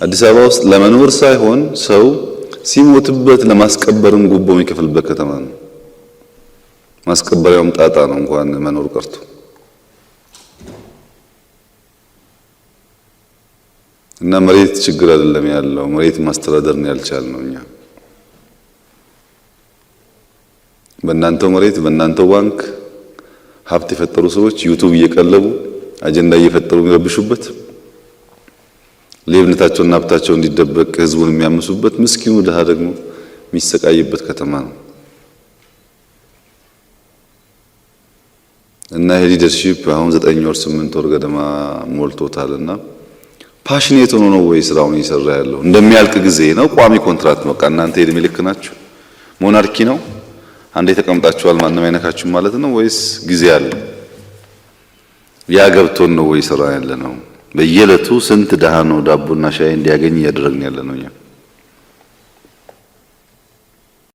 አዲስ አበባ ውስጥ ለመኖር ሳይሆን ሰው ሲሞትበት ለማስቀበርም ጉቦ የሚከፍልበት ከተማ ነው። ማስቀበሪያውም ጣጣ ነው እንኳን መኖር ቀርቶ። እና መሬት ችግር አይደለም ያለው፣ መሬት ማስተዳደር ነው ያልቻልነው እኛ። በእናንተው መሬት በእናንተው ባንክ ሀብት የፈጠሩ ሰዎች ዩቲዩብ እየቀለቡ አጀንዳ እየፈጠሩ የሚረብሹበት፣ ሌብነታቸውና ሀብታቸው እንዲደበቅ ህዝቡን የሚያምሱበት፣ ምስኪኑ ድሃ ደግሞ የሚሰቃይበት ከተማ ነው። እና ይሄ ሊደርሺፕ አሁን 9 ወር 8 ወር ገደማ ሞልቶታልና ፓሽኔት ሆኖ ነው ወይ ስራውን እየሰራ ያለው? እንደሚያልቅ ጊዜ ነው? ቋሚ ኮንትራክት ነው? እናንተ የእድሜ ልክ ናችሁ? ሞናርኪ ነው? አንዴ ተቀምጣችኋል ማንም አይነካችሁም ማለት ነው ወይስ ጊዜ አለ? ያ ገብቶን ነው ወይ ስራ ያለ ነው? በየዕለቱ ስንት ድሃ ነው ዳቦና ሻይ እንዲያገኝ እያደረግን ያለ ነው እኛ?